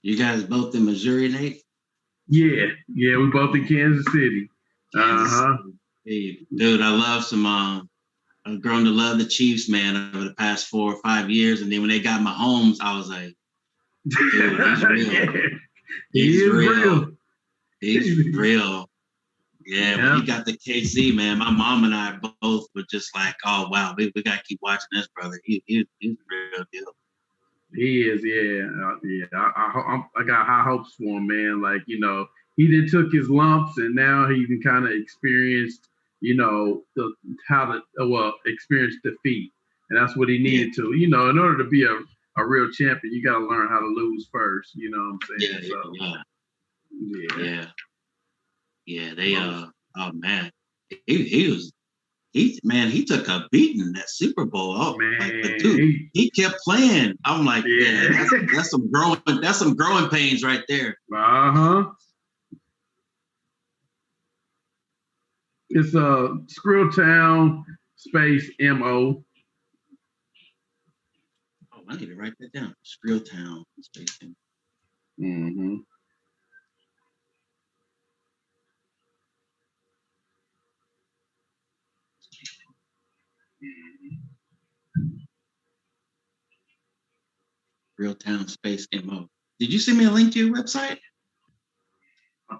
You guys both in Missouri, Nate? Yeah, we both in Kansas City. Hey, dude, I love some. I've grown to love the Chiefs, man, over the past 4 or 5 years, and then when they got Mahomes, I was like, dude, he's real. Yeah. He's real. He's real. Yeah, when he got the KC, man, my mom and I both were just like, oh wow, we gotta keep watching this brother. He's a real deal. He is, I got high hopes for him, man. Like, you know, he did took his lumps, and now he can kind of experienced, you know, experience defeat, and that's what he needed to. You know, in order to be a real champion, you got to learn how to lose first. You know what I'm saying? They oh man, he took a beating that Super Bowl. Oh man, like, but dude, he kept playing. I'm like, that's some growing pains right there. It's Scrilltown space MO. Oh, I need to write that down. Scrilltown space MO. Mm-hmm. Scrilltown space MO. Did you send me a link to your website? I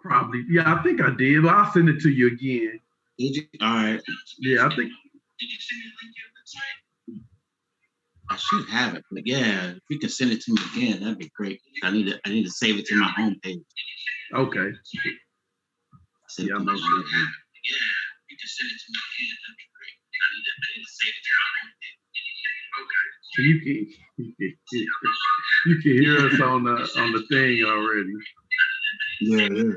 think I did, but I'll send it to you again. Did you? All right. Yeah, I think. Did you send me a link to your website? I should have it, but yeah, if you can send it to me again, that'd be great. I need to save it to my homepage. Okay. Yeah, I'm okay. Yeah, you can send it to me again. That'd be great. I need to save it to my homepage. Okay. So you can hear us on the thing already. Yeah.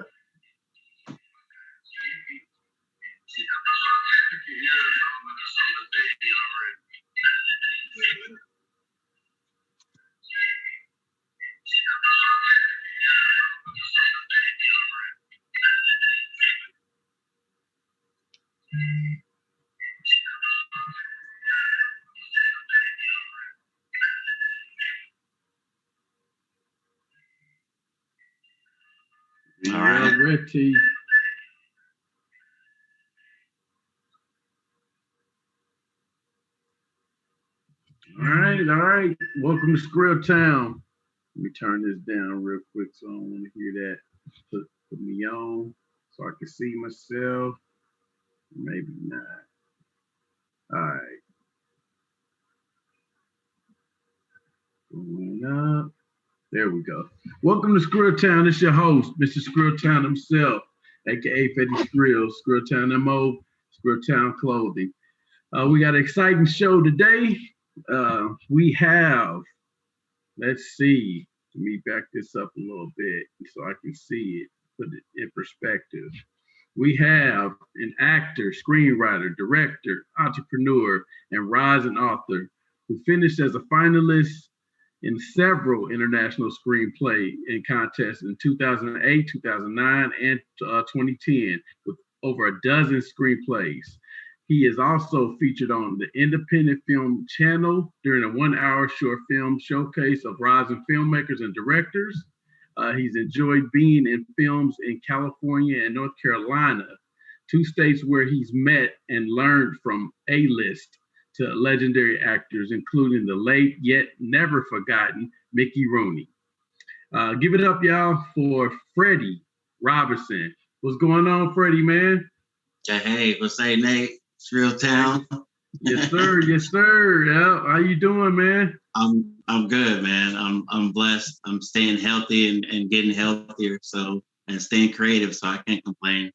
All right, red tea. All right. Welcome to Scrilltown. Let me turn this down real quick so I don't want to hear that. Put me on so I can see myself. Maybe not. All right. Going up. There we go. Welcome to Scrilltown. It's your host, Mr. Scrilltown himself, aka Freddie Skrill, Scrilltown MO, Scrilltown Clothing. We got an exciting show today. We have, let's see, let me back this up a little bit so I can see it, put it in perspective. We have an actor, screenwriter, director, entrepreneur, and rising author who finished as a finalist in several international screenplay and contests in 2008, 2009, and 2010 with over a dozen screenplays. He is also featured on the Independent Film Channel during a 1-hour short film showcase of rising filmmakers and directors. He's enjoyed being in films in California and North Carolina, 2 states where he's met and learned from A-list to legendary actors, including the late yet never forgotten Mickey Rooney. Give it up, y'all, for Freddie Robinson. What's going on, Freddie, man? Hey, what's up, Nate? Scrilltown. Yes, sir. Yes, sir. Yeah. How you doing, man? I'm good, man. I'm blessed. I'm staying healthy and getting healthier, and staying creative, so I can't complain.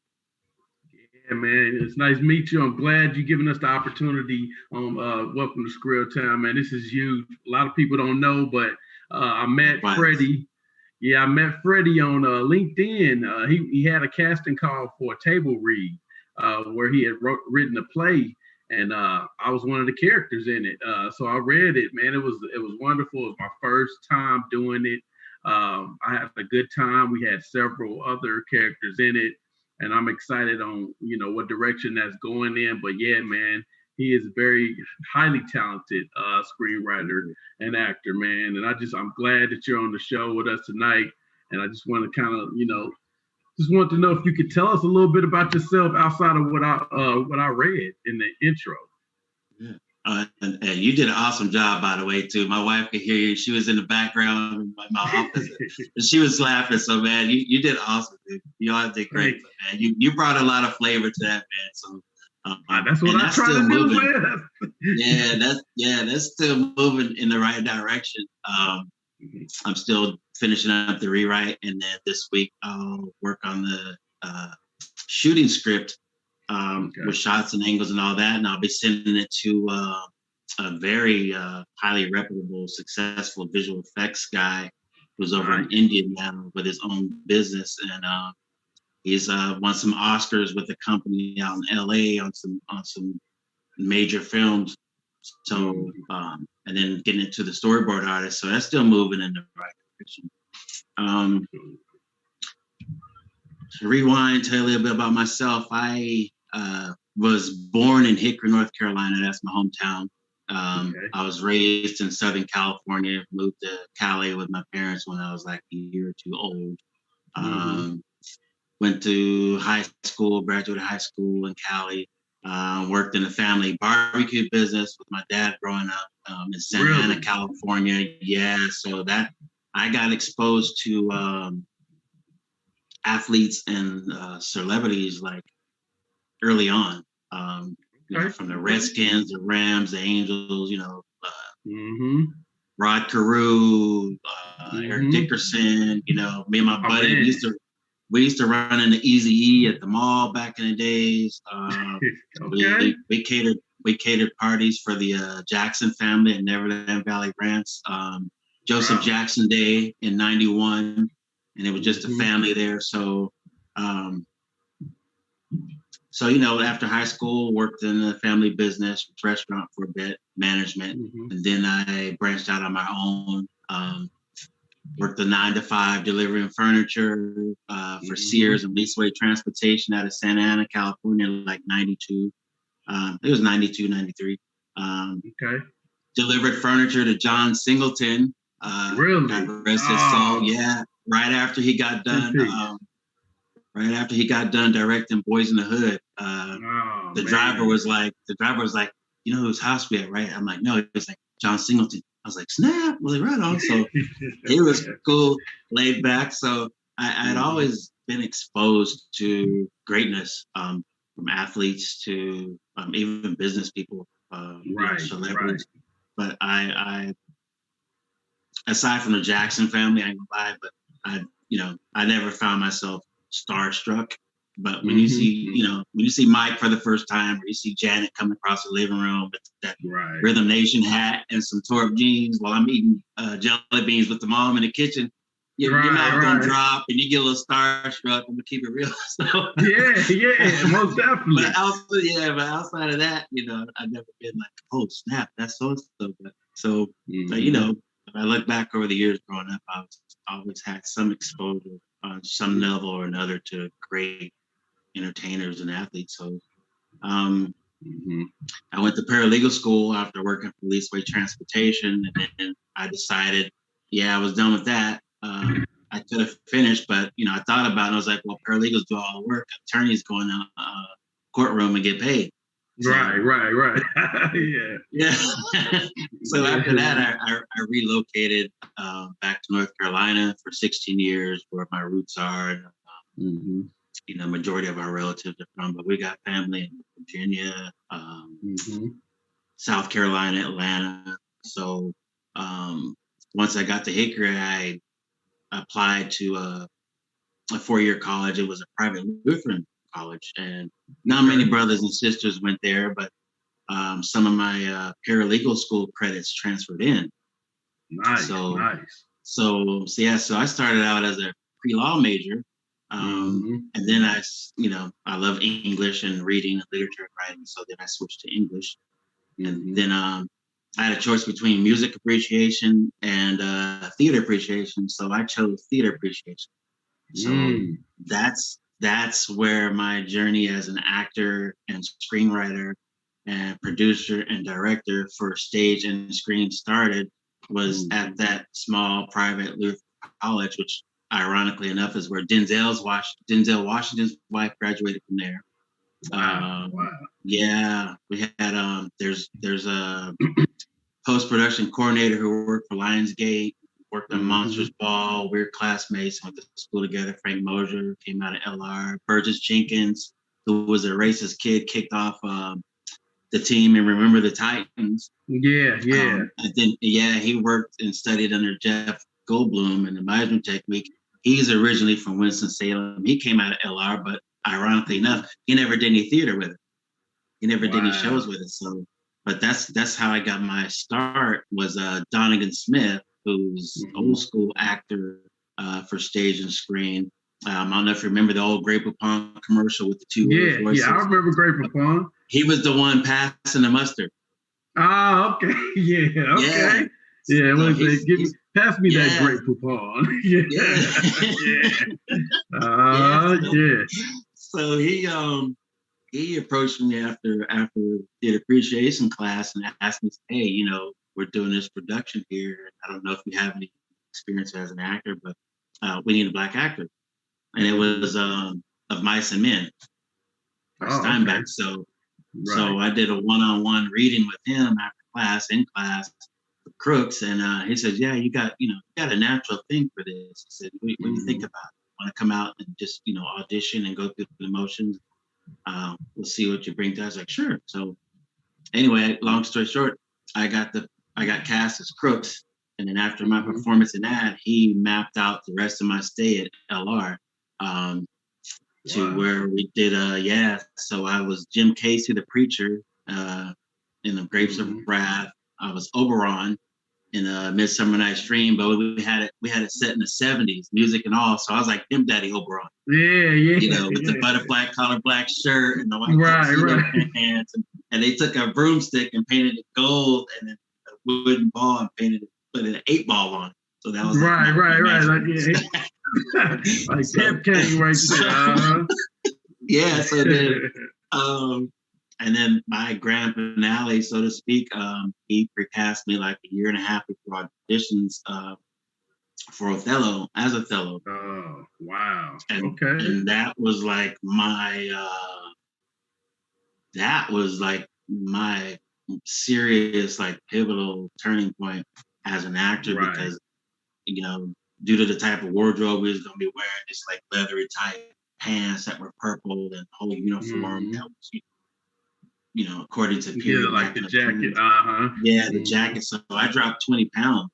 Yeah, man. It's nice to meet you. I'm glad you're giving us the opportunity on Welcome to Scrilltown, man. This is huge. A lot of people don't know, but I met Freddie. Yeah, I met Freddie on LinkedIn. He had a casting call for a table read where he had written a play. and I was one of the characters in it. So I read it, man. It was wonderful. It was my first time doing it. I had a good time. We had several other characters in it, and I'm excited on what direction that's going in. But yeah, man, he is a very highly talented screenwriter and actor, man. And I'm glad that you're on the show with us tonight. And I just want to kind of just want to know if you could tell us a little bit about yourself outside of what I read in the intro. Yeah. And you did an awesome job, by the way, too. My wife could hear you. She was in the background in my office, and she was laughing. So, man, you did awesome, dude. You all did great, man. You brought a lot of flavor to that, man. So that's what I try to do, man. That's still moving in the right direction. I'm still finishing up the rewrite, and then this week I'll work on the shooting script. With shots and angles and all that, and I'll be sending it to a very highly reputable, successful visual effects guy who's over in India now with his own business, and he's won some Oscars with a company out in LA on some major films. So and then getting into the storyboard artist, so that's still moving in the right direction. To rewind, tell you a little bit about myself. I was born in Hickory, North Carolina. That's my hometown. I was raised in Southern California, moved to Cali with my parents when I was like a year or two old. Went to high school, graduated high school in Cali. Worked in a family barbecue business with my dad growing up in Santa Ana, California. Yeah, so that I got exposed to athletes and celebrities like early on, from the Redskins, the Rams, the Angels, Rod Carew, Eric Dickerson, me and my buddy, we used to run into Easy-E at the mall back in the days. We catered parties for the Jackson family at Neverland Valley Ranch, Joseph Jackson Day in '91, and it was just a family there. So after high school, worked in the family business, restaurant for a bit, management, and then I branched out on my own. Worked a 9-to-5 delivering furniture for Sears and Leaseway Transportation out of Santa Ana, California, like 92. It was 92, 93. Delivered furniture to John Singleton. Really? God rest his soul. Yeah, right after he got done. Right after he got done directing Boys in the Hood, the driver was like, you know whose house we at, right? I'm like, no. He was like, John Singleton. I was like, snap, well, right on. So it was cool, laid back. So I'd always been exposed to greatness, from athletes to even business people, celebrities. But I aside from the Jackson family, I ain't gonna lie, but I never found myself starstruck. But when you see Mike for the first time, or you see Janet coming across the living room with that Rhythm Nation hat and some tore up jeans while I'm eating jelly beans with the mom in the kitchen, your mouth gonna drop and you get a little starstruck. I'm gonna keep it real. So, yeah, most definitely. But outside of that, I've never been like, oh snap, that's so. So, if I look back over the years growing up, I've always had some exposure on some level or another to great entertainers and athletes. So I went to paralegal school after working for Leaseway Transportation, and then I decided, I was done with that. I could have finished, but I thought about it. And I was like, well, paralegals do all the work. Attorneys go in the courtroom and get paid. So, right. Yeah. So after that, I relocated back to North Carolina for 16 years, where my roots are. Majority of our relatives are from, but we got family in Virginia, South Carolina, Atlanta. So once I got to Hickory, I applied to a 4-year college. It was a private Lutheran college, and not many brothers and sisters went there, but some of my paralegal school credits transferred in. Nice. So I started out as a pre-law major, And then I love English and reading and literature and writing. So then I switched to English. And then I had a choice between music appreciation and theater appreciation. So I chose theater appreciation. So that's where my journey as an actor and screenwriter and producer and director for stage and screen started, was at that small private Lutheran college, which ironically enough is where Denzel Washington's wife graduated from there. Wow. Yeah, we had there's a post-production coordinator who worked for Lionsgate, worked on Monsters Ball. We're classmates, went to school together. Frank Mosier came out of LR. Burgess Jenkins, who was a racist kid, kicked off the team and Remember the Titans. Yeah. And then he worked and studied under Jeff Goldblum in the management technique. He's originally from Winston-Salem. He came out of LR, but ironically enough, he never did any theater with it. He never did any shows with it. So, but that's how I got my start, was Donegan Smith, who's old school actor for stage and screen. I don't know if you remember the old Grey Poupon commercial with the two voices. Yeah, I remember Grey Poupon. He was the one passing the mustard. Ah, okay. Yeah, okay. Yeah, so pass me that Grey Poupon. Yeah. So he approached me after theater appreciation class and asked me, hey, we're doing this production here. I don't know if you have any experience as an actor, but we need a Black actor. And it was Of Mice and Men by Steinbeck. So I did a one-on-one reading with him after in class for Crooks, and he said, yeah, you got a natural thing for this. He said, what do you think about it? Want to come out and just audition and go through the motions? We'll see what you bring to us. Like, sure. So anyway, long story short, I got cast as Crooks, and then after my performance in that, he mapped out the rest of my stay at LR to where we did so I was Jim Casey, the preacher, in The Grapes of Wrath. I was Oberon in Midsummer Night's Dream, but we had it set in the 70s, music and all. So I was like Pimp Daddy Oberon. Yeah. With the butterfly collar black shirt and the white pants. And they took a broomstick and painted it gold, and then a wooden ball and put an 8-ball on it. So that was right. Like Pimp King right there. So then and then my grand finale, so to speak, he precast me like a year and a half before auditions for Othello, as Othello. Oh, wow. And that was like my serious, like, pivotal turning point as an actor, because due to the type of wardrobe we was gonna be wearing, just like leathery tight pants that were purple and whole uniform that was according to period. Like the jacket. The jacket. So I dropped 20 pounds.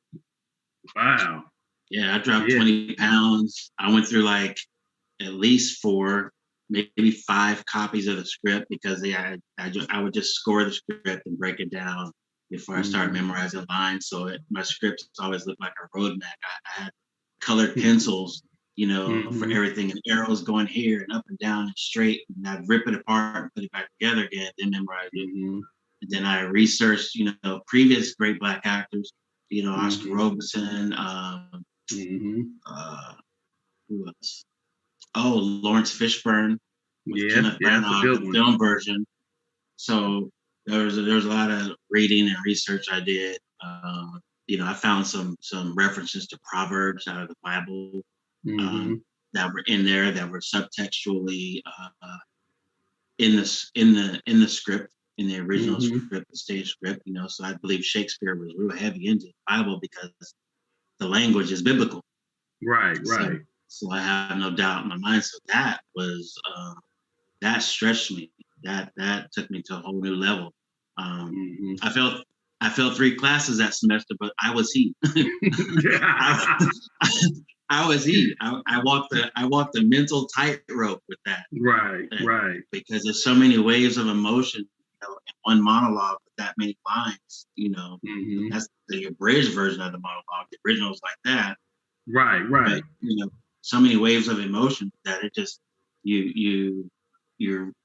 Wow. Yeah, I dropped 20 pounds. I went through like at least 4, maybe 5 copies of the script, because I would just score the script and break it down before I started memorizing lines. So my scripts always looked like a road map. I had colored pencils, for everything, and arrows going here and up and down and straight, and I'd rip it apart and put it back together again, then memorize it. And then I researched, previous great Black actors, Oscar Robeson, who else? Oh, Lawrence Fishburne with Kenneth Branagh, the film version. So there was a lot of reading and research I did. I found some references to proverbs out of the Bible that were in there, that were subtextually in the script, in the original script, the stage script. So I believe Shakespeare was real heavy into the Bible because the language is biblical. Right. So I have no doubt in my mind. So that was that stretched me. That took me to a whole new level. I failed 3 classes that semester, but I was he. I was he. I walked the mental tightrope with that. Right. Because there's so many waves of emotion, in one monologue with that many lines. That's the abridged version of the monologue. The original is like that. Right. But, so many waves of emotion that it just you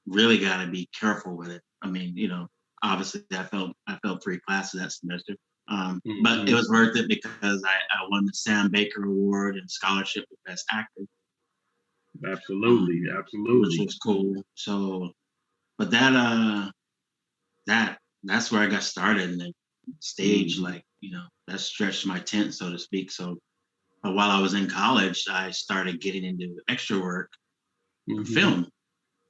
really got to be careful with it. I mean, obviously I felt 3 classes that semester, but it was worth it because I won the Sam Baker Award and scholarship for Best Actor. Absolutely. Which was cool. So, but that's where I got started, and then stage, like, that stretched my tent, so to speak. So, but while I was in college, I started getting into extra work for film.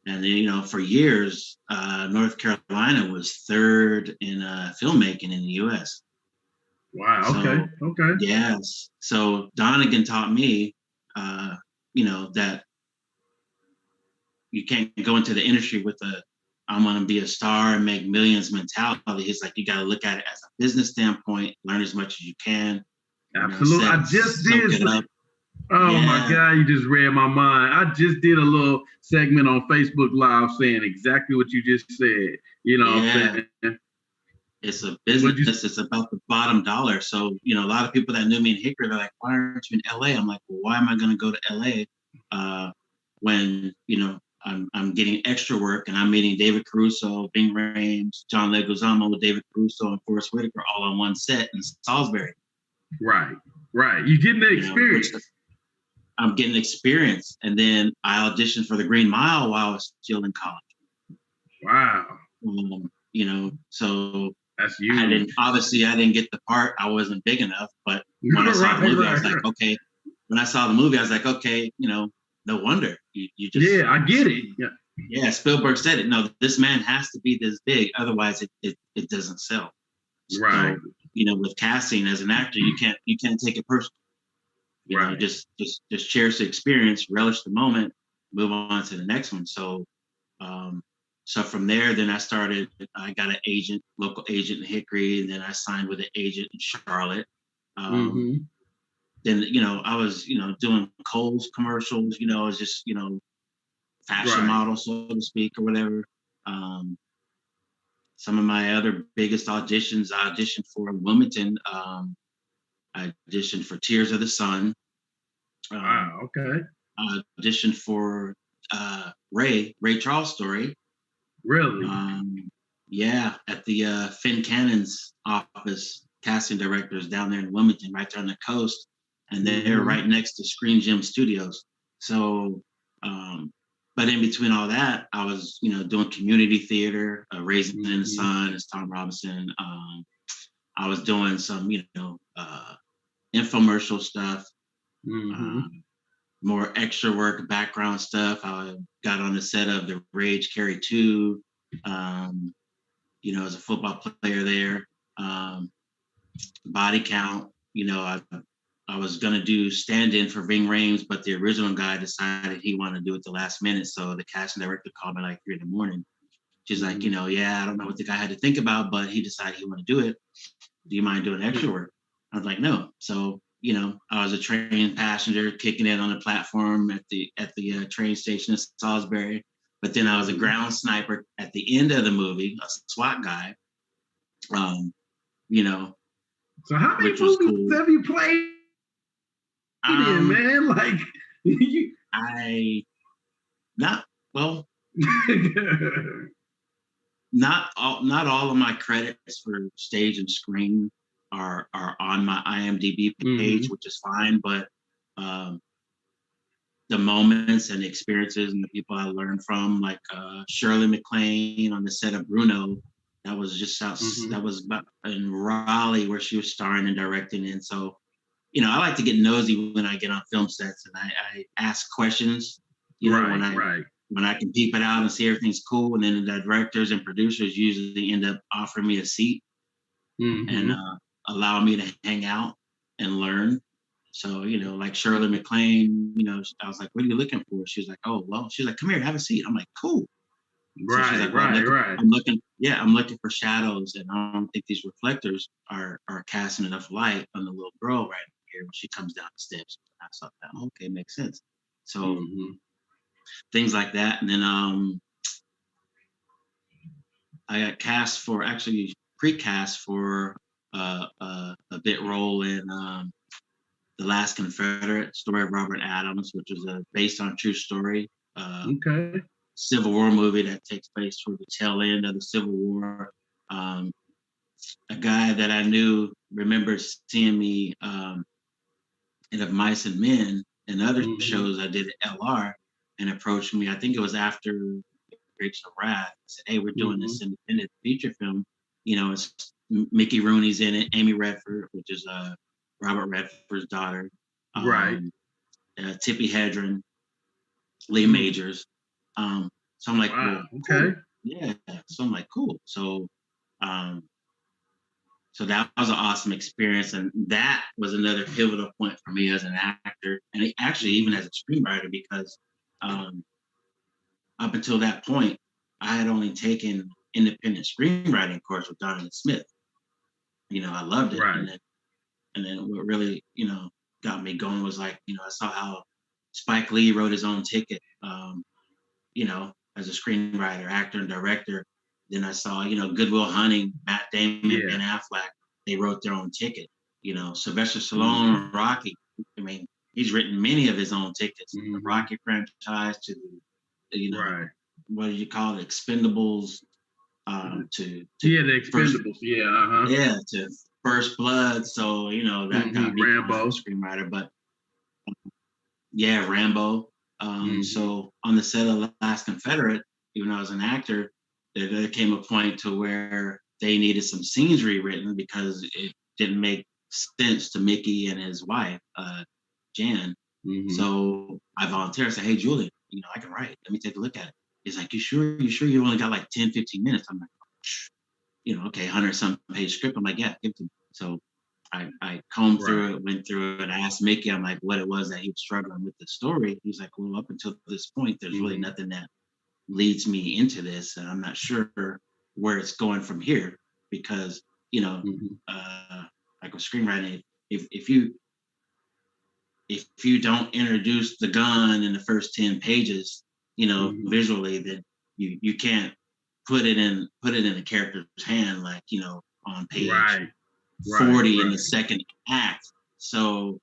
And then, for years, North Carolina was 3rd in filmmaking in the U.S. Wow. So, okay. Yes. So Donegan taught me, that you can't go into the industry with I'm going to be a star and make millions mentality. He's like, you got to look at it as a business standpoint, learn as much as you can. Absolutely. I just did. Oh my God, you just read my mind. I just did a little segment on Facebook Live saying exactly what you just said. What I'm saying? It's a business. It's about the bottom dollar. So, a lot of people that knew me in Hickory, they're like, why aren't you in LA? I'm like, well, why am I going to go to LA when, I'm getting extra work and I'm meeting David Caruso, Bing Rames, John Leguizamo, David Caruso, and Forrest Whitaker all on one set in Salisbury. Right. You're getting the experience. I'm getting experience. And then I auditioned for the Green Mile while I was still in college. Wow. So that's huge. I didn't get the part. I wasn't big enough. But when I saw the movie, I was like, okay. When I saw the movie, I was like, okay, no wonder. You just. Yeah, I get it. Yeah, Spielberg said it. No, this man has to be this big. Otherwise, it doesn't sell. Right. So, with casting as an actor, you can't take it personal. Just cherish the experience, relish the moment, move on to the next one. So, so from there, then I got an local agent in Hickory, and then I signed with an agent in Charlotte. Then, I was, doing Kohl's commercials, I was just, fashion model, so to speak, or whatever. Some of my other biggest auditions, I auditioned for Wilmington. I auditioned for Tears of the Sun. Wow, okay. I auditioned for Ray Charles' story. Really? Yeah, at the Finn Cannon's office, casting directors down there in Wilmington, right there on the coast, and they're right next to Screen Gym Studios. So, but in between all that, I was, doing community theater, Raising in the Sun as Tom Robinson. I was doing some, infomercial stuff. More extra work, background stuff. I got on the set of The Rage Carry 2, as a football player there. Body Count, I was going to do stand-in for Ving Rhames, but the original guy decided he wanted to do it the last minute. So the casting director called me like 3 a.m. She's like, I don't know what the guy had to think about, but he decided he wanted to do it. Do you mind doing extra work? I was like, no. So, I was a train passenger kicking it on the platform at the train station in Salisbury. But then I was a ground sniper at the end of the movie, a SWAT guy. So how many movies have you played in, man? Like not all of my credits for stage and screen are on my IMDb page, which is fine, but the moments and the experiences and the people I learned from, like Shirley MacLaine on the set of Bruno, that was just that was about in Raleigh where she was starring and directing. And so, I like to get nosy when I get on film sets, and I ask questions, when I can peep it out and see everything's cool. And then the directors and producers usually end up offering me a seat and allow me to hang out and learn. So, like Shirley MacLaine, I was like, what are you looking for? She was like, oh, well, she's like, come here, have a seat. I'm like, cool. So she's like, well, I'm looking for shadows, and I don't think these reflectors are casting enough light on the little girl right here when she comes down the steps. I thought that, okay, makes sense. So things like that. And then I got pre-cast for a bit role in The Last Confederate, story of Robert Adams, which was based on a true story. Okay. Civil War movie that takes place toward the tail end of the Civil War. A guy that I knew remembers seeing me in Of Mice and Men and other shows I did at LR and approached me. I think it was after Grapes of Wrath. Said, "Hey, we're doing this independent feature film. You know, it's Mickey Rooney's in it, Amy Redford, which is Robert Redford's daughter, Right. Tippi Hedren, Lee Majors." So I'm like, wow. well, Okay. cool. Yeah. So I'm like, cool. So so that was an awesome experience, and that was another pivotal point for me as an actor, and actually even as a screenwriter, because up until that point, I had only taken independent screenwriting course with Donovan Smith. You know, I loved it, Right. and then what really, you know, got me going was like, you know, I saw how Spike Lee wrote his own ticket, you know, as a screenwriter, actor, and director. Then I saw, you know, Good Will Hunting, Matt Damon, Ben Affleck, they wrote their own ticket. You know, Sylvester Stallone, Rocky. I mean, he's written many of his own tickets, from the Rocky franchise to the, you know, what do you call it, Expendables, to the Expendables, yeah, to First Blood. So, you know, that got me Rambo, as a screenwriter, but yeah, Rambo. So on the set of Last Confederate, even though I was an actor, there came a point to where they needed some scenes rewritten because it didn't make sense to Mickey and his wife, Jan. So I volunteered. I said, "Hey, Julie, you know, I can write. Let me take a look at it." He's like, "You sure? You sure you only got like 10, 15 minutes?" I'm like, you know, okay, 100-something page script. I'm like, "Yeah, give it to me." So I combed through it, went through it. I asked Mickey, I'm like, what it was that he was struggling with the story. He's like, well, up until this point, there's really nothing that leads me into this, and I'm not sure where it's going from here, because, you know, like with screenwriting, if you don't introduce the gun in the first 10 pages, you know, visually, then you can't put it in the character's hand, like, you know, on page 40 in the second act. So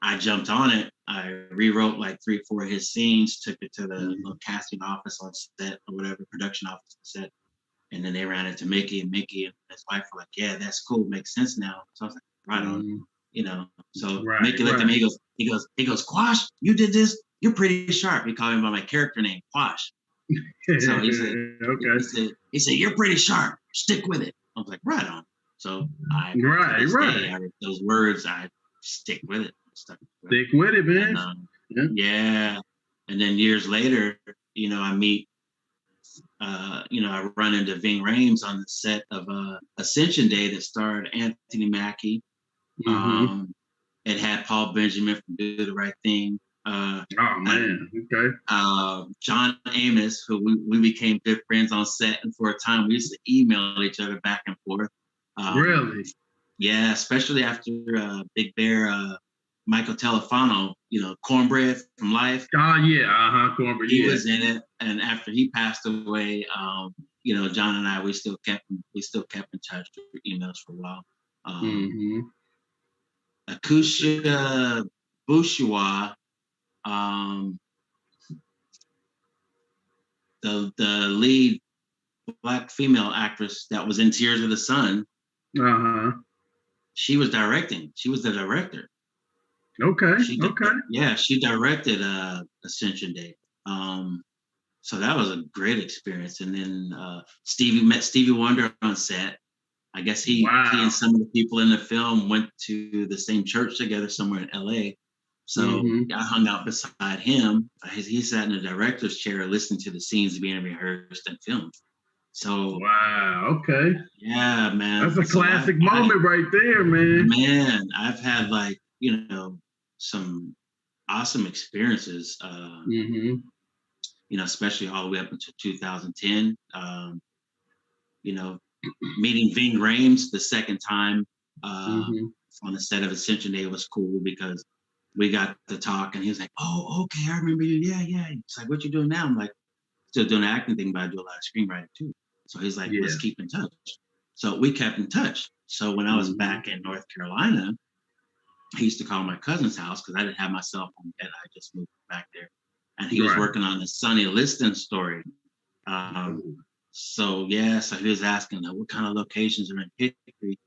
I jumped on it. I rewrote like 3 or 4 of his scenes, took it to the little casting office on set or whatever, production office on set. And then they ran it to Mickey, and Mickey and his wife were like, "Yeah, that's cool. Makes sense now." So I was like, right on, you know. So Mickey looked at me, he goes, "Quash, you did this. You're pretty sharp." He called me by my character name, Quash. So he said, he said, "You're pretty sharp. Stick with it." I was like, right on. So I wrote those words. I stick with it. Stick with it, man. And, yeah. And then years later, you know, I meet, you know, I run into Ving Rhames on the set of Ascension Day that starred Anthony Mackie. It had Paul Benjamin from Do the Right Thing. John Amos, who we became good friends on set, and for a time we used to email each other back and forth. Really? Yeah, especially after Big Bear, Michael Telefano, you know, Cornbread from Life. Cornbread. He was in it, and after he passed away, you know, John and I, we still kept in touch through emails for a while. Akusha Bushua, the lead Black female actress that was in Tears of the Sun. She was directing. She was the director. Yeah, she directed Ascension Day. So that was a great experience. And then met Stevie Wonder on set. I guess he and some of the people in the film went to the same church together somewhere in LA. So I hung out beside him. He sat in the director's chair listening to the scenes being rehearsed and filmed. So yeah, man, that's a classic moment right there, man. Man, I've had, like, you know, some awesome experiences. You know, especially all the way up until 2010. You know, meeting Ving Rhames the second time on the set of Ascension Day was cool, because we got to talk, and he was like, "Oh, okay, I remember you. Yeah." He's like, "What you doing now?" I'm like, "Still doing the acting thing, but I do a lot of screenwriting too." So he's like, "Let's keep in touch." So we kept in touch. So when I was back in North Carolina, he used to call my cousin's house because I didn't have my cell phone yet. I just moved back there. And he was working on the Sonny Liston story. So he was asking what kind of locations are in Hickory.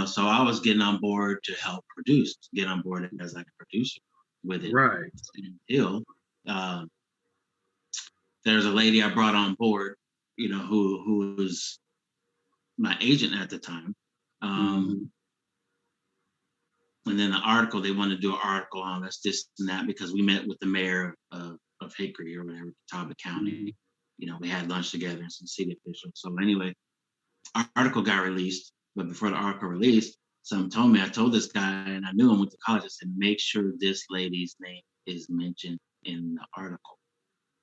So I was getting on board to help produce, get on board as like a producer with it. Right. Until there's a lady I brought on board, who was my agent at the time. And then the article, they wanted to do an article on us, this and that, because we met with the mayor of Hickory or whatever, Talbot County. We had lunch together and some city officials. So anyway, our article got released, but before the article released, someone told me, I told this guy, and I knew him, went to college, I said, make sure this lady's name is mentioned in the article.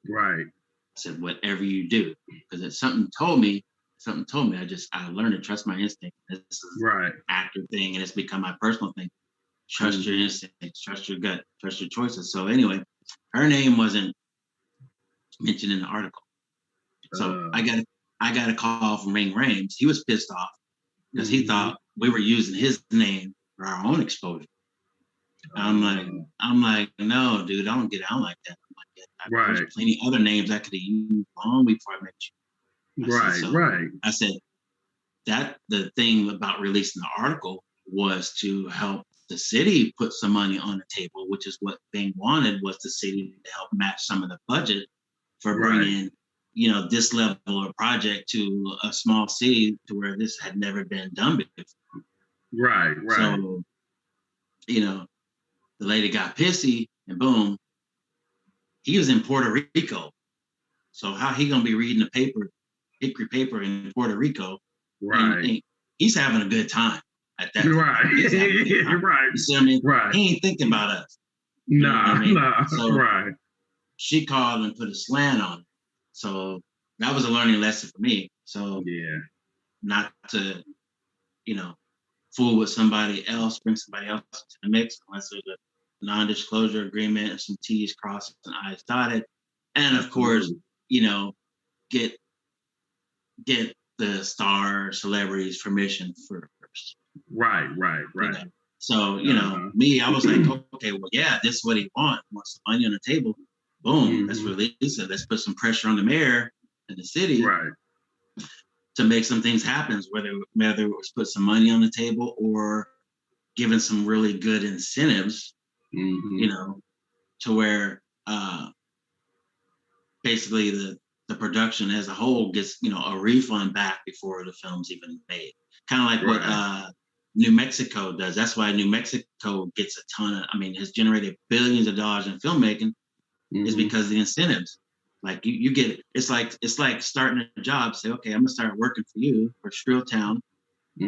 Right. I said, whatever you do, because if something told me, I learned to trust my instinct. This is an actor thing, and it's become my personal thing. Trust your instincts, trust your gut, trust your choices. So anyway, her name wasn't mentioned in the article. So I got a call from Ring Rames. He was pissed off because he thought we were using his name for our own exposure. I'm like, no, dude, I don't get out like that. I'm like, there's plenty other names I could have used long before I met you. I said that the thing about releasing the article was to help the city put some money on the table, which is what Bing wanted, was the city to help match some of the budget for bringing, this level of project to a small city to where this had never been done before. Right. So, the lady got pissy and boom, he was in Puerto Rico. So how he gonna be reading the paper, Hickory paper in Puerto Rico? And he's having a good time at that time. Right. You see what I mean? He ain't thinking about us. So she called and put a slant on it. So that was a learning lesson for me. So not to, fool with somebody else, bring somebody else to the mix unless there's a non-disclosure agreement and some T's crossed and I's dotted. And of course, get the star celebrities' permission first. Right. So, me, I was like, okay, well, yeah, this is what he wants. He wants some money on the table. Boom, let's release it. Let's put some pressure on the mayor and the city to make some things happen, whether it was put some money on the table or giving some really good incentives, to where basically the production as a whole gets, a refund back before the film's even made. Kind of like what New Mexico does. That's why New Mexico gets a ton of, has generated billions of dollars in filmmaking, is because of the incentives. Like you get it. It's like starting a job. Say, okay, I'm gonna start working for you for Scrilltown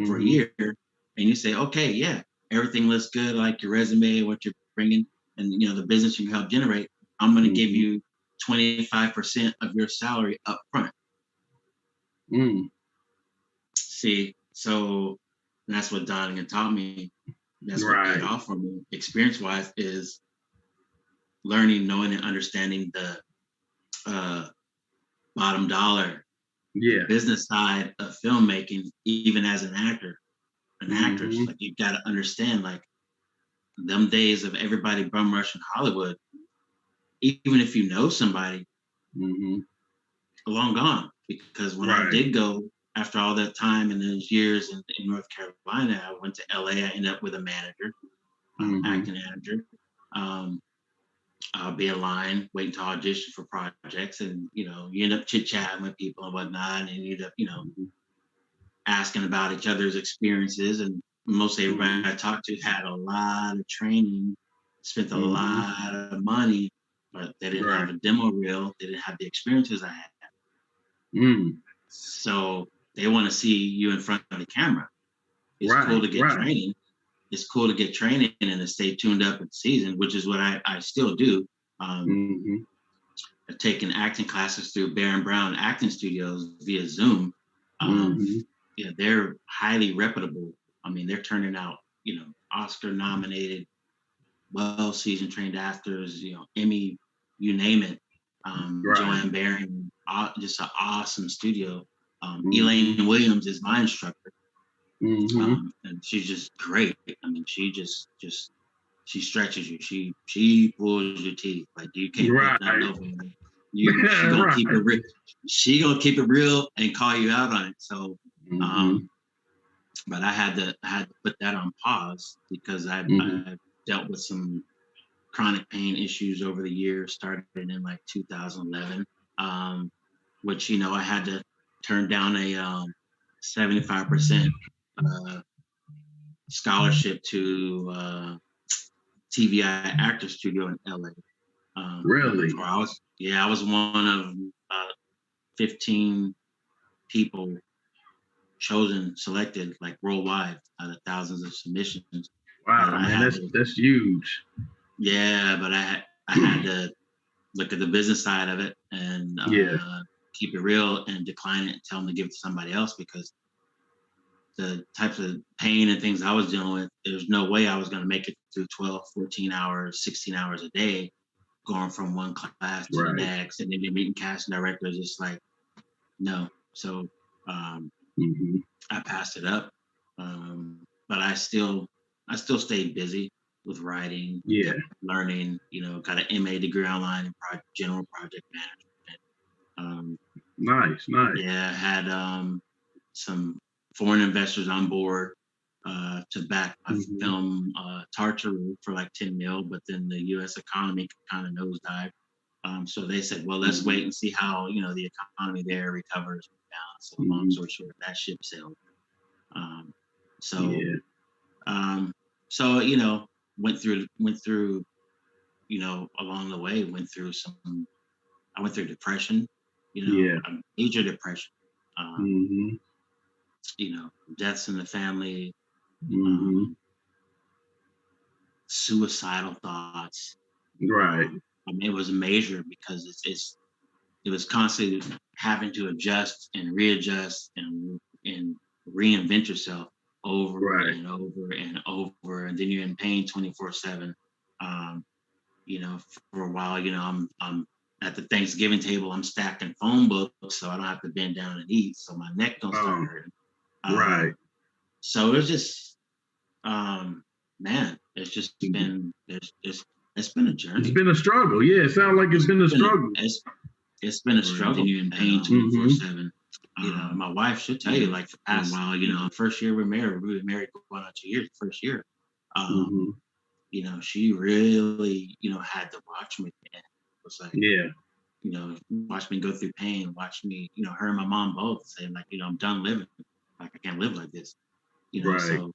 for a year, and you say, okay, yeah, everything looks good. I like your resume, what you're bringing, and the business you can help generate. I'm gonna give you 25% of your salary up front. See, so that's what Donegan taught me. That's what paid off for me, experience-wise, is learning, knowing, and understanding the bottom dollar, business side of filmmaking, even as an actor, an actress. Like, you got to understand, like, them days of everybody bum rushing Hollywood, even if you know somebody, long gone. Because when I did go, after all that time and those years in North Carolina, I went to LA. I ended up with a manager, acting manager. I'll be in line waiting to audition for projects, and you end up chit-chatting with people and whatnot, and you end up asking about each other's experiences. And mostly everybody I talked to had a lot of training, spent a lot of money, but they didn't have a demo reel. They didn't have the experiences I had. So they want to see you in front of the camera. It's cool to get training. It's cool to get training and to stay tuned up in season, which is what I still do. I've taken acting classes through Barron Brown Acting Studios via Zoom. They're highly reputable. They're turning out, Oscar nominated, well-seasoned trained actors, Emmy, you name it. Joanne Barron, just an awesome studio. Elaine Williams is my instructor. And she's just great. She just she stretches you. She pulls your teeth. Like you can't put nothing over it. She gonna keep it real. She gonna keep it real and call you out on it. So, but I had to put that on pause because I dealt with some chronic pain issues over the years, started in like 2011, which I had to turn down a 75% scholarship to TVI Actor Studio in LA. Really? I was one of 15 people selected like worldwide out of thousands of submissions. Wow, man, that's huge. Yeah, but I had to look at the business side of it and keep it real and decline it and tell them to give it to somebody else, because the types of pain and things I was dealing with, there's no way I was going to make it through 12, 14 hours, 16 hours a day, going from one class to the next, and then you're meeting casting directors. It's like, no. So I passed it up. But I still stayed busy with writing, learning, got an MA degree online in general project management. Nice. Yeah, I had some foreign investors on board to back my film Tartaru for like 10 mil, but then the U.S. economy kind of nosedived. So they said, well, let's wait and see how, the economy there recovers down. So long story short, that ship sailed. So went through, along the way, I went through depression, major depression, deaths in the family, suicidal thoughts. Right. It was major because it was constantly having to adjust and readjust and reinvent yourself over and over and over, and then you're in pain 24/7. For a while, I'm at the Thanksgiving table, I'm stacking phone books so I don't have to bend down and eat, so my neck don't start hurting. So it's just, man, it's just been it's been a journey. It's been a struggle. Yeah, it sounds like it's been a struggle. It's been a struggle. You're in pain 24/7. My wife should tell you, like, for the past while, the first year we were married going on 2 years, the first year. She really, had to watch me. And it was like, watch me go through pain, watch me, her and my mom both saying, like, I'm done living. Like, I can't live like this. So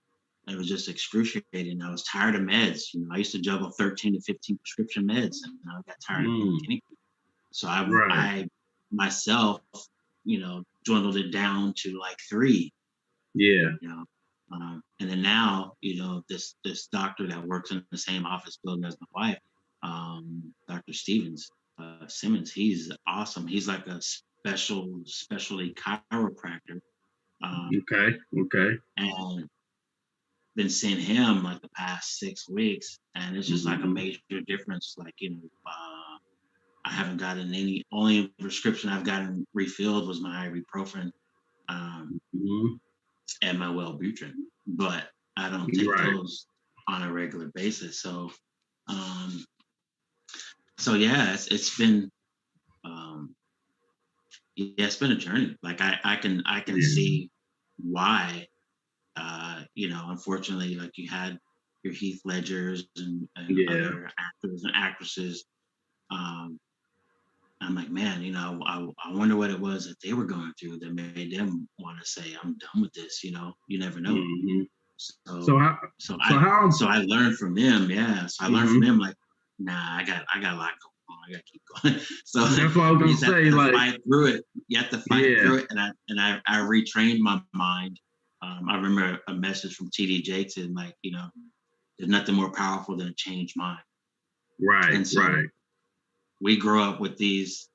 it was just excruciating. I was tired of meds. I used to juggle 13 to 15 prescription meds, and I got tired of taking. So I myself, dwindled it down to like 3. And then now, this doctor that works in the same office building as my wife, Dr. Simmons, he's awesome. He's like a specialty chiropractor. Okay. And been seeing him like the past 6 weeks, and it's just like a major difference. Like, I haven't gotten only prescription I've gotten refilled was my ibuprofen and my Wellbutrin, but I don't take those on a regular basis. So, it's been, it's been a journey. Like I can see why, unfortunately, like you had your Heath Ledgers and other actors and actresses. I'm like, man, I wonder what it was that they were going through that made them want to say, I'm done with this. You never know. So I learned from them. Yeah. So I learned from them, like, nah, I got a lot going on. I got to keep going. So that's what I was gonna say. Like, fight through it. You have to fight through it. And I retrained my mind. I remember a message from T.D. Jakes, and like, there's nothing more powerful than a changed mind. Right. And so we grow up with these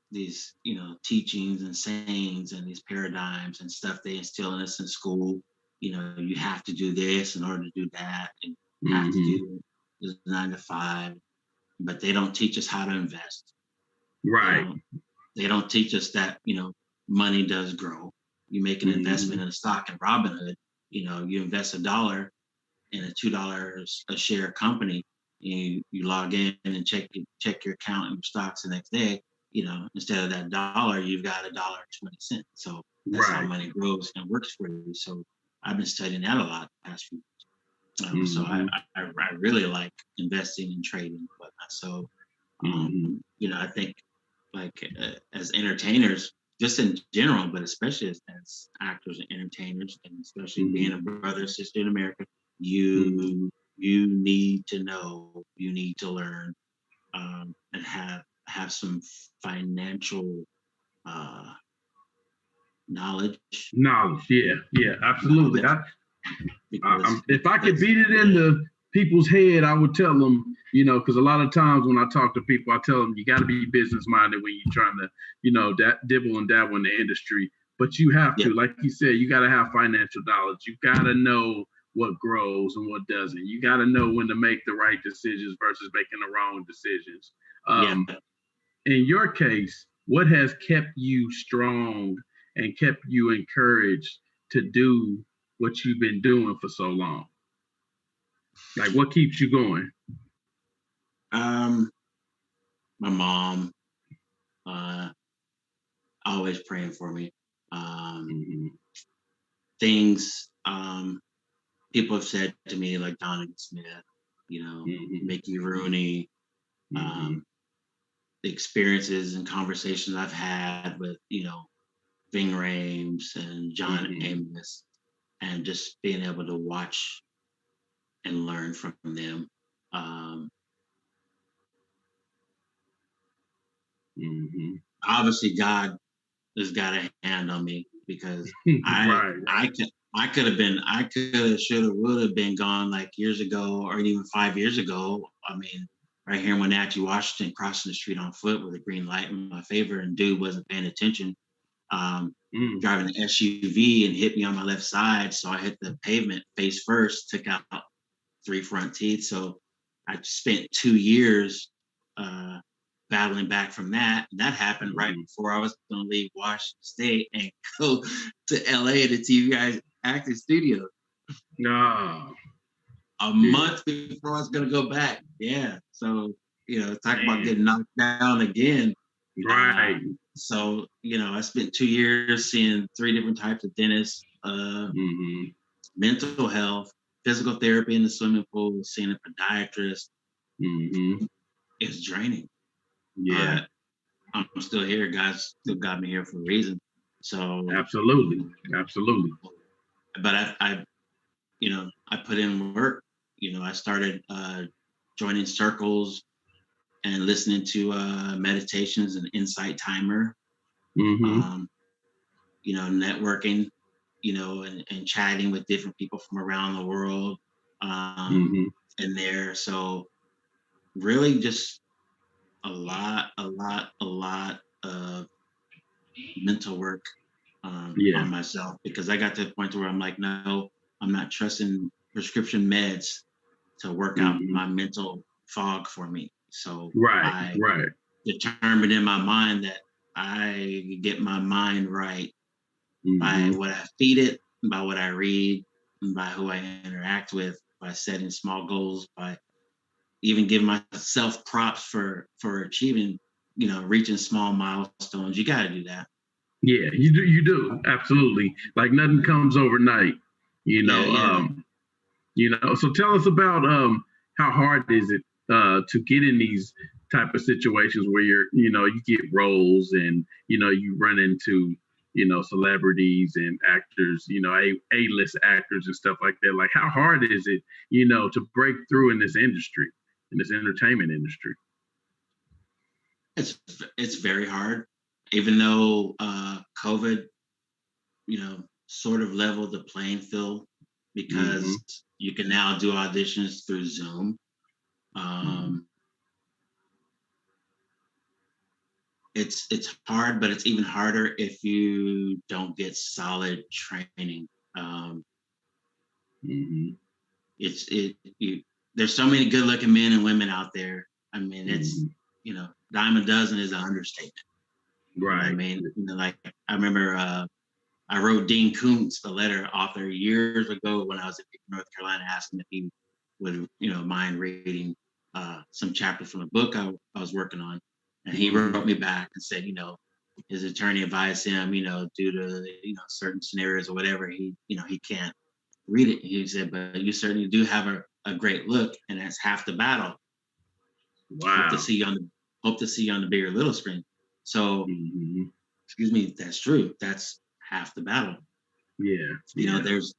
teachings and sayings and these paradigms and stuff they instill in us in school. You have to do this in order to do that, and you have to do this 9 to 5, but they don't teach us how to invest. They don't teach us that, money does grow. You make an investment in a stock in Robinhood, you invest $1 in a $2 a share company. you log in and check your account and your stocks the next day. Instead of that $1, you've got $1.20. So that's how money grows and works for you. So I've been studying that a lot the past few years. So I really like investing and trading and whatnot. So, I think as entertainers, just in general, but especially as actors and entertainers, and especially being a brother or sister in America, you need to know, you need to learn, and have some financial knowledge. Yeah, absolutely. If I could beat it into people's head, I would tell them, because a lot of times when I talk to people, I tell them you got to be business minded when you're trying to, dibble and dabble in the industry. But you have to, like you said, you got to have financial knowledge. You got to know what grows and what doesn't. You got to know when to make the right decisions versus making the wrong decisions. In your case, what has kept you strong and kept you encouraged to do what you've been doing for so long? Like, what keeps you going? My mom, always praying for me. Things people have said to me, like Donovan Smith, Mickey Rooney, the experiences and conversations I've had with, Ving Rhames and John Amos, and just being able to watch and learn from them. Obviously, God has got a hand on me, because I could have, should have, would have been gone like years ago, or even 5 years ago. I mean, right here in Wenatchee, Washington, crossing the street on foot with a green light in my favor, and dude wasn't paying attention. Driving an SUV and hit me on my left side, so I hit the pavement face first, took out 3 front teeth. So I spent 2 years battling back from that. And that happened right before I was going to leave Washington State and go to LA to TV acting studio. A month before I was going to go back. Yeah. So, talk about getting knocked down again. So, I spent 2 years seeing 3 different types of dentists, mental health, physical therapy in the swimming pool, seeing a podiatrist. It's draining. I'm still here. God still got me here for a reason. So absolutely. But I put in work. I started joining circles and listening to meditations and Insight Timer. Networking, and chatting with different people from around the world. And there, so really just a lot of mental work on myself, because I got to the point where I'm like, no, I'm not trusting prescription meds to work out my mental fog for me. So I determined in my mind that I get my mind right by what I feed it, by what I read, and by who I interact with, by setting small goals, by even giving myself props for achieving, reaching small milestones. You got to do that. Yeah, you do. Absolutely. Like nothing comes overnight, So tell us about how hard is it to get in these type of situations where you get roles and, you run into, celebrities and actors, A-list actors and stuff like that. Like, how hard is it, to break through in this industry, in this entertainment industry? It's very hard, even though COVID, sort of leveled the playing field, because you can now do auditions through Zoom. It's hard, but it's even harder if you don't get solid training. There's so many good-looking men and women out there. I mean, it's dime a dozen is an understatement. Right. I mean, I remember I wrote Dean Koontz, the letter author, years ago when I was in North Carolina, asking if he would mind reading some chapters from a book I was working on, and he wrote me back and said, his attorney advised him, due to certain scenarios or whatever, he can't read it. He said, but you certainly do have a great look, and that's half the battle. Wow. Hope to see you on the big or little screen. So, excuse me, that's true. That's half the battle. Yeah. There's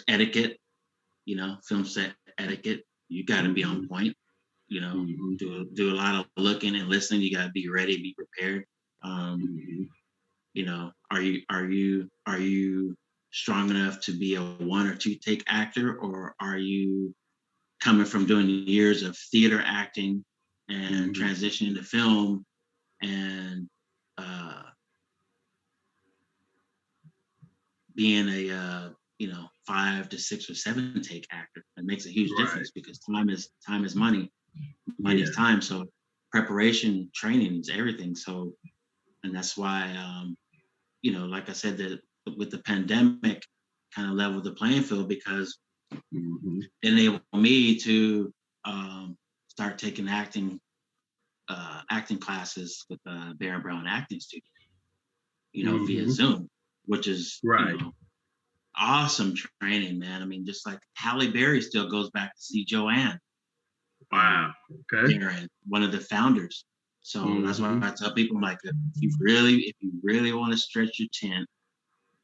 etiquette, film set etiquette. You got to be on point. Do a lot of looking and listening. You got to be ready, be prepared. Are you strong enough to be a 1 or 2 take actor, or are you coming from doing years of theater acting and transitioning to film and being a 5 to 6 or 7 take actor? It makes a huge difference, because time is money. Money is time. So preparation, training is everything. So, and that's why like I said, that with the pandemic kind of leveled the playing field, because it enabled me to start taking acting classes with Bear Brown Acting Studio, via Zoom, which is awesome training, man. I mean, just like Halle Berry still goes back to see Joanne. Wow. Okay. Darren, one of the founders. So that's why I tell people, like, if you really want to stretch your tent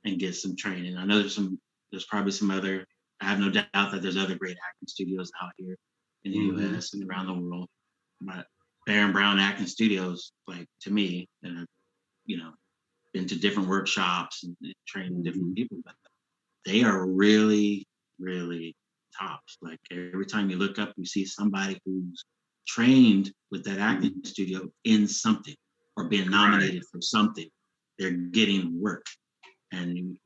and get some training, I know there's probably some other. I have no doubt that there's other great acting studios out here in the U.S. and around the world. But Bear Brown Acting Studios, like, to me, and I've, been to different workshops and trained different people, but they are really, really tops. Like, every time you look up, you see somebody who's trained with that acting studio in something, or being nominated for something. They're getting work, and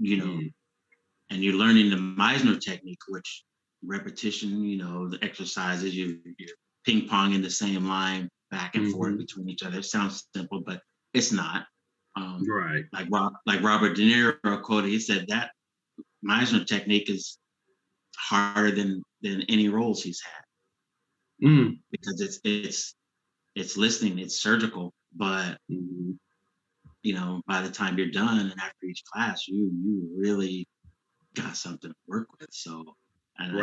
and you're learning the Meisner technique, which repetition, the exercises, you're ping ponging the same line back and forth between each other. It sounds simple, but it's not. Like Robert De Niro quoted, he said that Meisner technique is harder than any roles he's had, because it's listening, it's surgical, but by the time you're done and after each class, you really got something to work with. So, and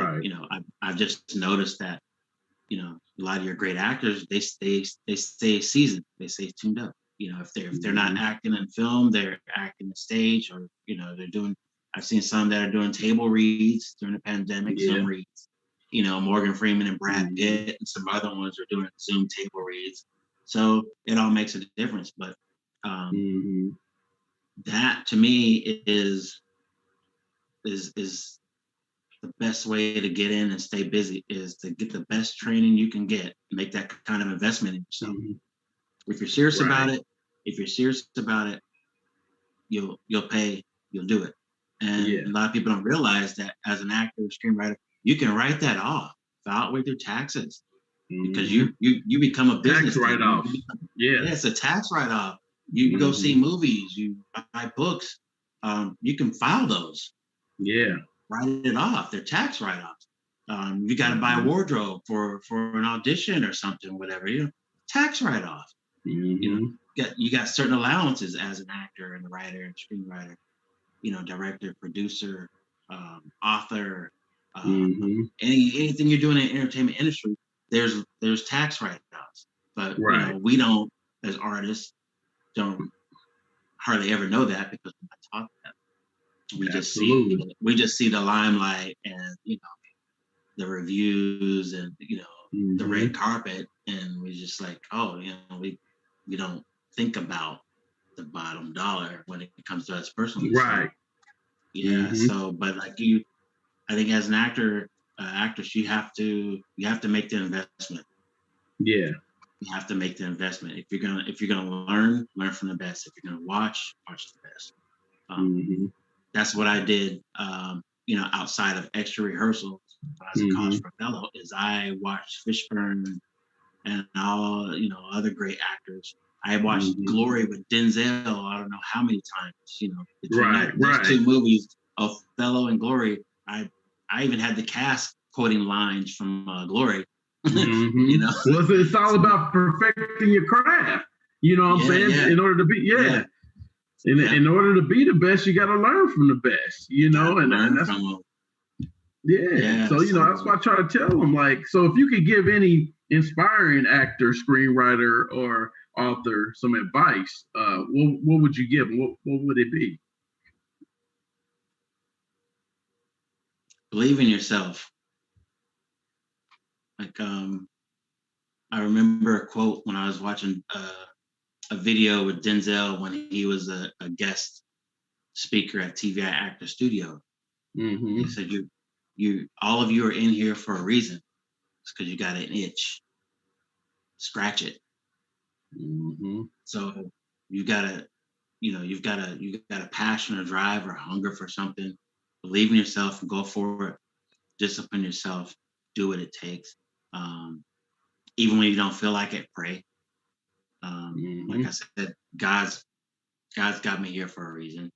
I've just noticed that a lot of your great actors, they stay seasoned, they stay tuned up. If they're not acting in film, they're acting the stage, or they're doing. I've seen some that are doing table reads during the pandemic, Zoom reads. Morgan Freeman and Brad Pitt, and some other ones are doing Zoom table reads. So it all makes a difference. But that, to me, is the best way to get in and stay busy, is to get the best training you can get, make that kind of investment in yourself. If you're serious about it, you'll pay, you'll do it. And a lot of people don't realize that as an actor, screenwriter, you can write that off, file with your taxes, because you become a business tax write-off. It's a tax write-off. You go see movies, you buy books, you can file those. Write it off. They're tax write-offs. You got to buy a wardrobe for an audition or something, whatever. Tax write-off. You got certain allowances as an actor and a writer and screenwriter, director, producer, author, anything you're doing in the entertainment industry. There's tax write-offs, but we don't, as artists, don't hardly ever know that, because we're not taught that. We just see the limelight and the reviews and the red carpet, and we just like, we don't think about the bottom dollar when it comes to us personally. So but like I think as an actor, actress, you have to make the investment. You have to make the investment. If you're gonna learn from the best. If you're gonna watch the best. That's what I did, outside of extra rehearsals as a college fellow, is I watched Fishburne and all, other great actors. I watched Glory with Denzel, I don't know how many times, between those two movies, Othello and Glory. I even had the cast quoting lines from Glory You know, well, it's all about perfecting your craft. You know what I'm saying? Yeah. In order to be, in order to be the best, you got to learn from the best. You know, and that's from them. So you know, that's why I try to tell them, like, so if you could give any inspiring actor, screenwriter, or author some advice, what would you give them? What would it be? Believe in yourself. Like, I remember a quote when I was watching a video with Denzel when he was a guest speaker at TVI Actor Studio. He said, "You, all of you are in here for a reason. It's because you got an itch. Scratch it." So you gotta, you've got a passion or drive or hunger for something. Believe in yourself and go for it. Discipline yourself. Do what it takes. Even when you don't feel like it, pray. Like I said, God's got me here for a reason.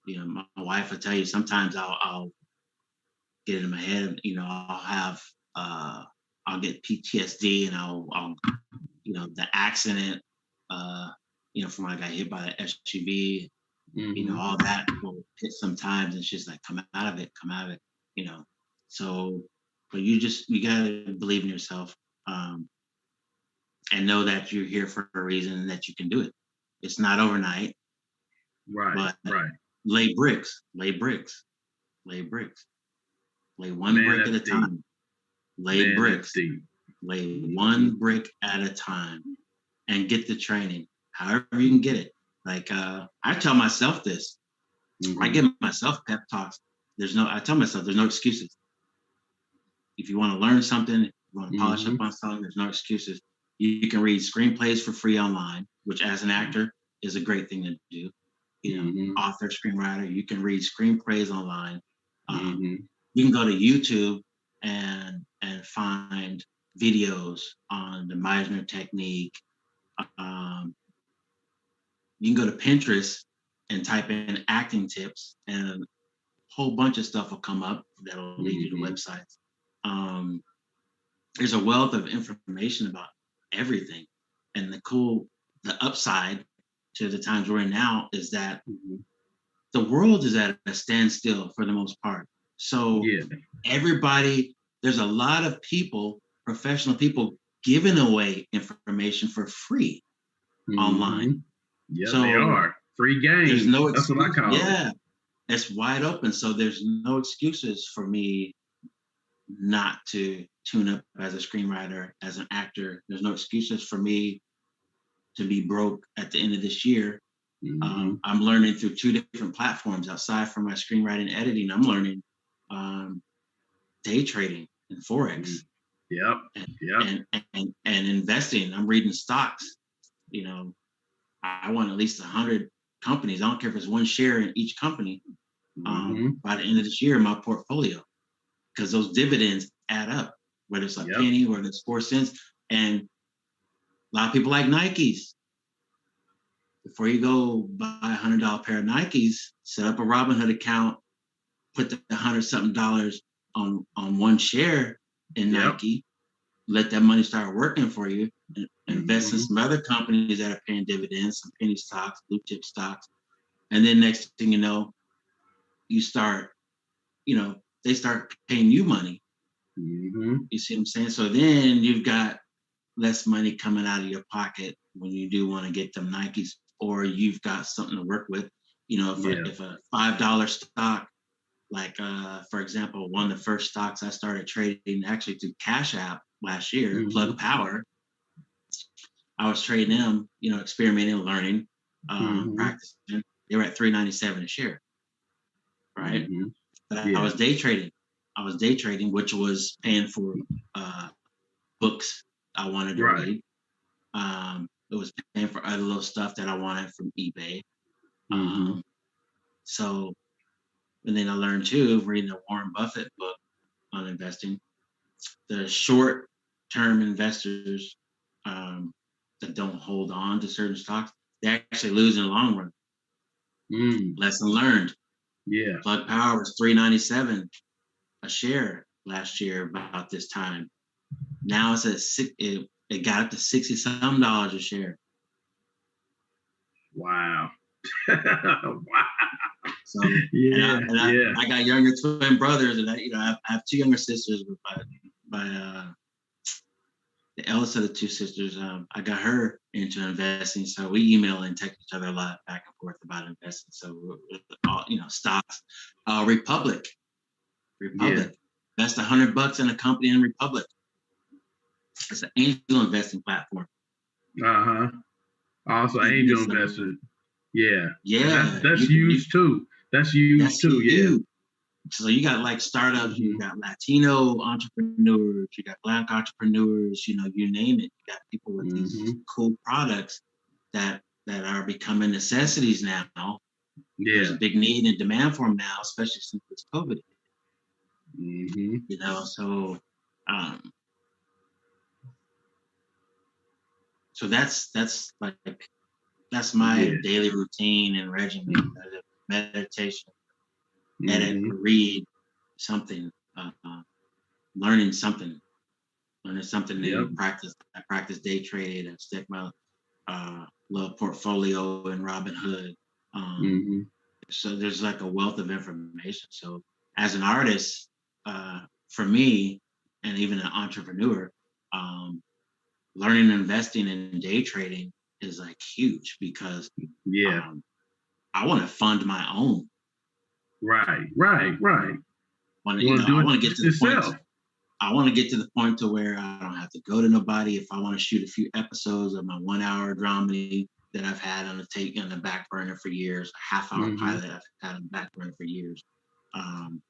You know, my wife will tell you sometimes I'll get in my head. You know, I'll get PTSD and I'll the accident. From when I got hit by the SUV. All that will hit sometimes, and she's like, come out of it. So, but you gotta believe in yourself. And know that you're here for a reason and that you can do it. It's not overnight. Right. Lay bricks. Lay one brick at a time. Lay bricks. Lay one brick at a time and get the training. However you can get it. Like I tell myself this. I give myself pep talks. I tell myself there's no excuses. If you want to learn something, if you want to polish up on something, there's no excuses. You can read screenplays for free online, which as an actor is a great thing to do. Author, screenwriter, you can read screenplays online. You can go to YouTube and find videos on the Meisner technique. You can go to Pinterest and type in acting tips, and a whole bunch of stuff will come up that'll lead you to websites. There's a wealth of information about everything. And the upside to the times we're in now is that the world is at a standstill for the most part. So everybody, there's a lot of people, professional people, giving away information for free online. Yeah, so they are. Free game. There's no That's what I call it. Yeah, it's wide open. So there's no excuses for me not to tune up as a screenwriter, as an actor. There's no excuses for me to be broke at the end of this year. I'm learning through 2 different platforms outside from my screenwriting editing. I'm learning day trading and Forex. And investing. I'm reading stocks. I want at least 100 companies. I don't care if it's 1 share in each company by the end of this year in my portfolio, because those dividends add up, whether it's a penny, whether it's 4 cents. And a lot of people like Nikes. Before you go buy a $100 pair of Nikes, set up a Robinhood account, put the $100-something on 1 share in Nike, let that money start working for you, and invest in some other companies that are paying dividends, some penny stocks, blue chip stocks. And then next thing you know, you start, they start paying you money. You see what I'm saying? So then you've got less money coming out of your pocket when you do want to get them Nikes, or you've got something to work with. If a $5 stock, like for example, one of the first stocks I started trading actually through Cash App last year, Plug Power. I was trading them, experimenting, learning, practicing. They were at $3.97 a share, right? But I was day trading. Which was paying for books I wanted to read. It was paying for other little stuff that I wanted from eBay. So, and then I learned too, reading the Warren Buffett book on investing, the short-term investors that don't hold on to certain stocks, they actually lose in the long run. Lesson learned. Plug Power was $3.97 a share last year about this time. Now it's it got up to $60-some a share. Wow. Wow. So I got younger twin brothers, and I have two younger sisters. By the eldest of the two sisters, I got her into investing. So we email and text each other a lot back and forth about investing. So all, stocks. Republic. Invest $100 in a company in Republic. It's an angel investing platform. Also, angel investor. Yeah. That's used too. That's used too. Yeah. So you got like startups, you got Latino entrepreneurs, you got Black entrepreneurs, you name it. You got people with these cool products that are becoming necessities now. Yeah. There's a big need and demand for them now, especially since it's COVID. So that's my daily routine and regimen. Meditation, edit, read something, learning something new. I practice day trade. I stick my little portfolio in Robinhood. So there's like a wealth of information. So as an artist, for me, and even an entrepreneur, learning investing and day trading is like huge because I want to fund my own. Right. I want to get to the point. I want to get to the point to where I don't have to go to nobody. If I want to shoot a few episodes of my 1 hour dramedy that I've had on the back burner for years, a half-hour pilot I've had on the back burner for years, an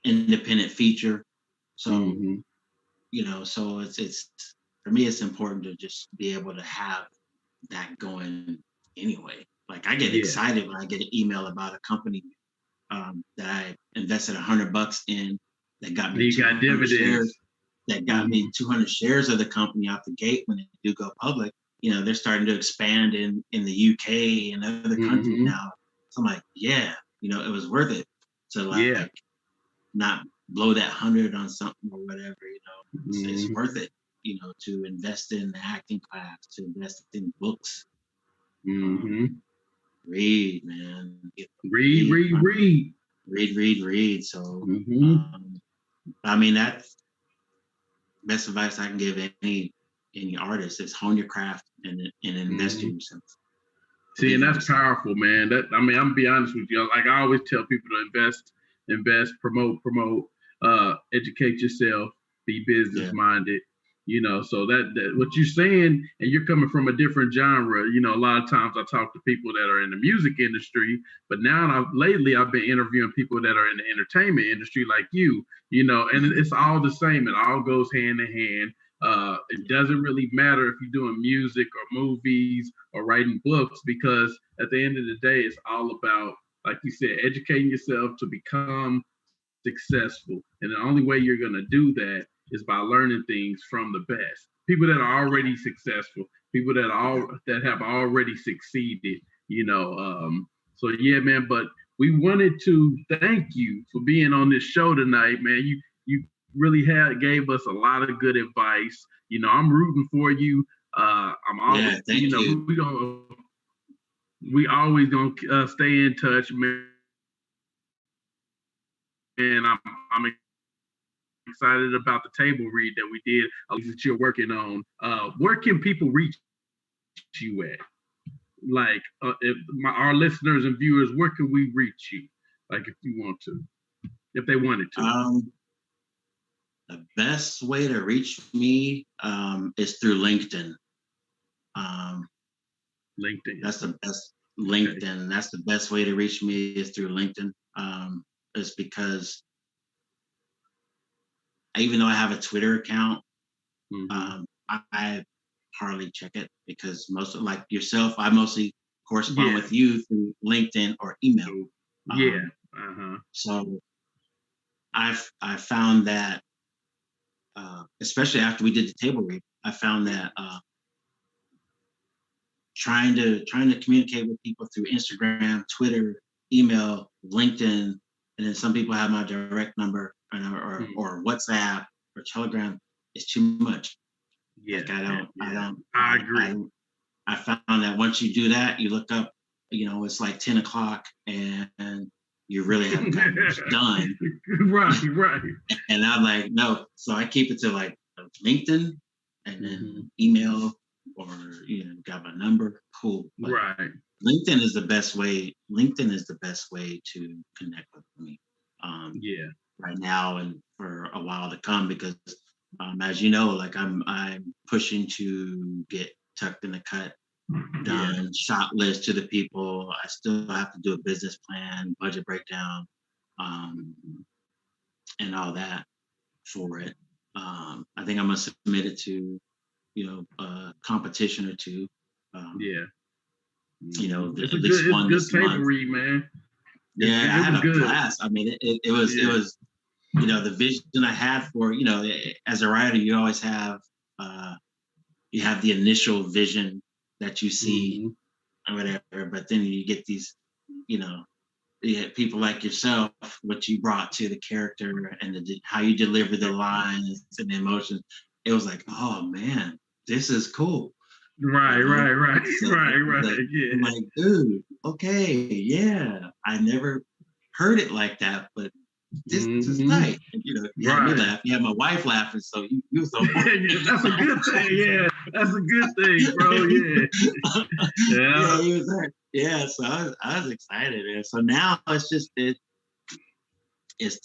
independent feature. So, so it's for me, it's important to just be able to have that going anyway. Like I get excited when I get an email about a company that I invested $100 in that got me 200 shares. That got me 200 shares of the company out the gate when they do go public. They're starting to expand in the UK and other countries now. So I'm like, it was worth it to not blow that 100 on something or whatever. It's worth it. To invest in the acting class, to invest in books. Read, man. Read. So, I mean, that's best advice I can give any artist is hone your craft and invest in yourself. See, and that's powerful, man. I'm gonna be honest with you. Like I always tell people to invest, promote, educate yourself, be business minded. So that what you're saying, and you're coming from a different genre. A lot of times I talk to people that are in the music industry, but now lately I've been interviewing people that are in the entertainment industry like you, and it's all the same. It all goes hand in hand. It doesn't really matter if you're doing music or movies or writing books, because at the end of the day, it's all about, like you said, educating yourself to become successful. And the only way you're going to do that is by learning things from the best people that are already successful, people that have already succeeded. So yeah, man. But we wanted to thank you for being on this show tonight, man. You really gave us a lot of good advice. I'm rooting for you. I'm always, we always gonna stay in touch, man. And I'm excited about the table read that we did that you're working on. Where can people reach you at? Like, if our listeners and viewers, where can we reach you? Like, if they wanted to. The best way to reach me is through LinkedIn. LinkedIn. That's the best. LinkedIn. Okay. That's the best way to reach me is through LinkedIn. It's because even though I have a Twitter account, I hardly check it because like yourself, I mostly correspond with you through LinkedIn or email. So I found that, especially after we did the table read, I found that trying to communicate with people through Instagram, Twitter, email, LinkedIn, and then some people have my direct number or WhatsApp or Telegram. it's too much. Yeah, like I agree. I found that once you do that, you look up, it's like 10 o'clock and you really haven't gotten much done. Right. And I'm like, no. So I keep it to like LinkedIn and then email, or got my number. Cool. But right. LinkedIn is the best way. LinkedIn is the best way to connect with me. Right now and for a while to come, because as you know, like I'm pushing to get Tucked in the Cut done, shot list to the people. I still have to do a business plan, budget breakdown, and all that for it. I think I'm gonna submit it to, a competition or two. It's at least one good this table month. read, man. I had a blast. I mean, it was, the vision I had for, as a writer, you always have, you have the initial vision that you see or whatever, but then you get these, people like yourself, what you brought to the character and how you deliver the lines and the emotions. It was like, oh man, this is cool. Right. So, Yeah. I'm like, dude, okay, yeah. I never heard it like that, but this is nice. And, you had me laugh. You had my wife laughing, so you was so that's a good thing. Yeah, that's a good thing, bro. Yeah. He was there. Yeah, so I was excited, and so now it's just it's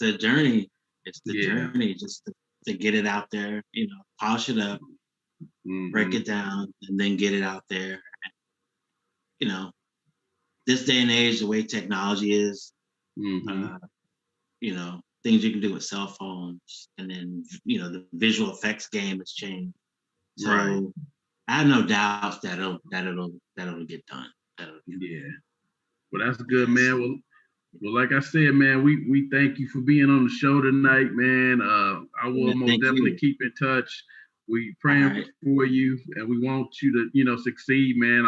the journey. It's the journey, just to get it out there. Polish it up, break it down, and then get it out there. This day and age, the way technology is, things you can do with cell phones, and then the visual effects game has changed. So I have no doubt that it'll get done. Well, that's good, man. Well, like I said, man, we thank you for being on the show tonight, man. I will most definitely keep in touch. We praying for you, and we want you to, succeed, man.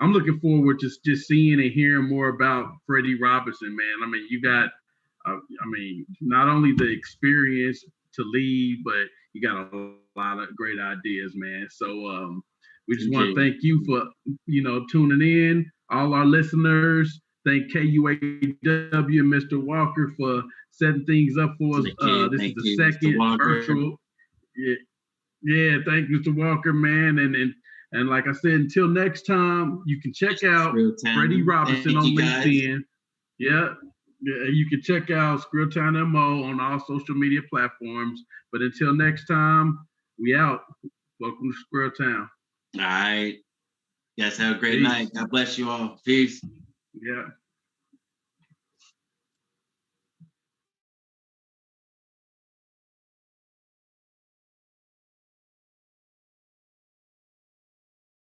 I'm looking forward to just seeing and hearing more about Freddie Robinson, man. I mean, you got, not only the experience to lead, but you got a lot of great ideas, man. So we just want to thank you for, tuning in. All our listeners, thank KUAW, Mr. Walker, for setting things up for us. This is the second virtual. Thank you, Mr. Walker, man. And like I said, until next time, you can check out Freddie Robinson on LinkedIn. You can check out Scrilltown MO on all social media platforms. But until next time, we out. Welcome to Scrilltown. All right. Yes, have a great night. God bless you all. Peace. Yeah.